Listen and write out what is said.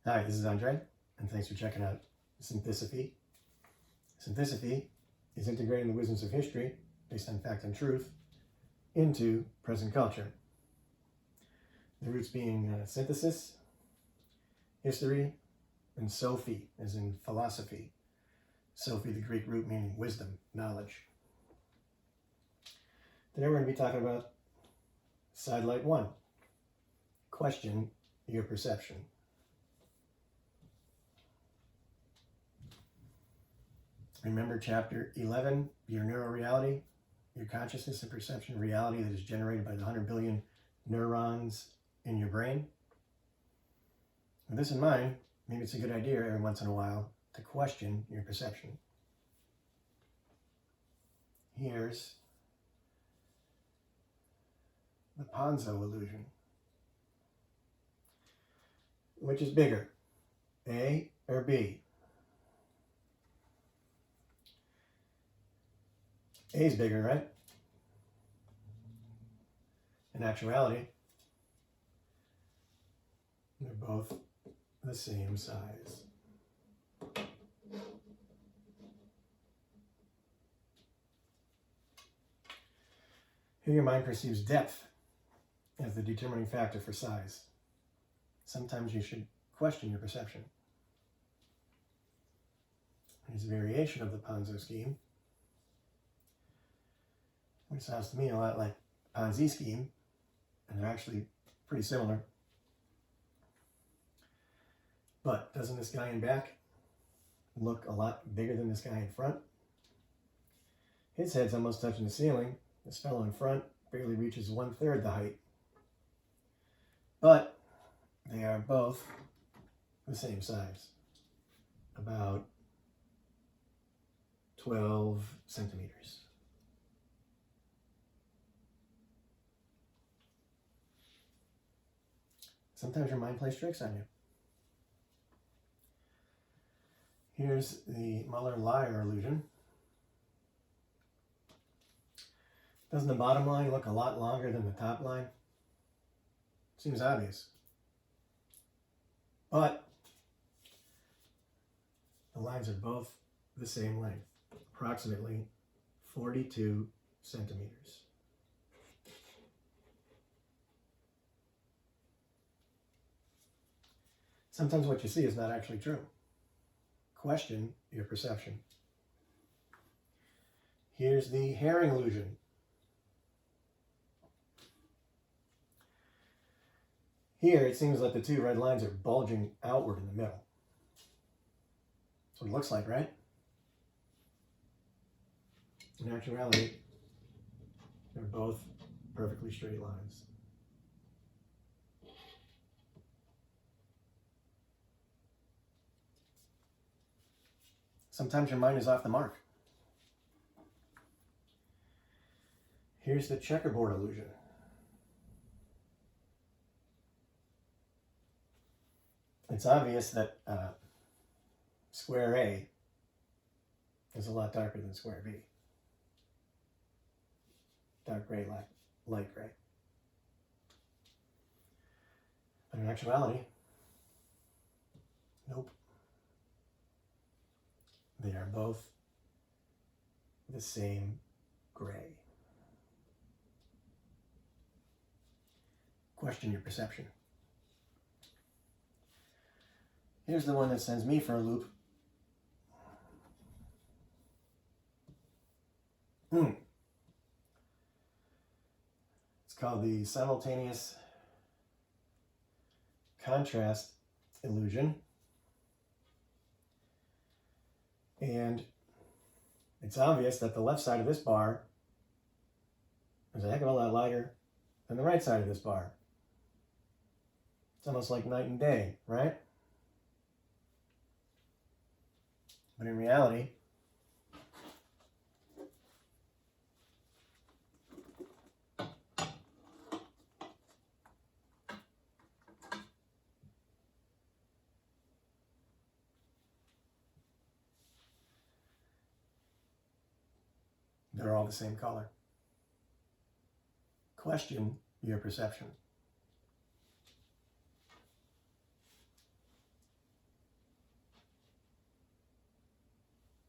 Hi, this is Andre, and thanks for checking out Synthosophy. Synthosophy is integrating the wisdoms of history, based on fact and truth, into present culture. The roots being synthesis, history, and Sophie, as in philosophy. Sophie, the Greek root meaning wisdom, knowledge. Today we're going to be talking about Sidelight 1. Question your perception. Remember chapter 11, your neuroreality, your consciousness and perception of reality that is generated by the 100 billion neurons in your brain? With this in mind, maybe it's a good idea every once in a while to question your perception. Here's the Ponzo illusion. Which is bigger, A or B? A is bigger, right? In actuality, they're both the same size. Here your mind perceives depth as the determining factor for size. Sometimes you should question your perception. Here's a variation of the Ponzo scheme, which sounds to me a lot like the Ponzi scheme, and they're actually pretty similar. But doesn't this guy in back look a lot bigger than this guy in front? His head's almost touching the ceiling. This fellow in front barely reaches 1/3 the height. But they are both the same size, about 12 centimeters. Sometimes your mind plays tricks on you. Here's the Muller-Lyer illusion. Doesn't the bottom line look a lot longer than the top line? Seems obvious. But the lines are both the same length, approximately 42 centimeters. Sometimes what you see is not actually true. Question your perception. Here's the herring illusion. Here it seems like the two red lines are bulging outward in the middle. That's what it looks like, right? In actuality, they're both perfectly straight lines. Sometimes your mind is off the mark. Here's the checkerboard illusion. It's obvious that square A is a lot darker than square B. Dark gray, light gray. But in actuality, nope. They are both the same gray. Question your perception. Here's the one that sends me for a loop. It's called the simultaneous contrast illusion. And it's obvious that the left side of this bar is a heck of a lot lighter than the right side of this bar. It's almost like night and day, right? But in reality, they're all the same color. Question your perception.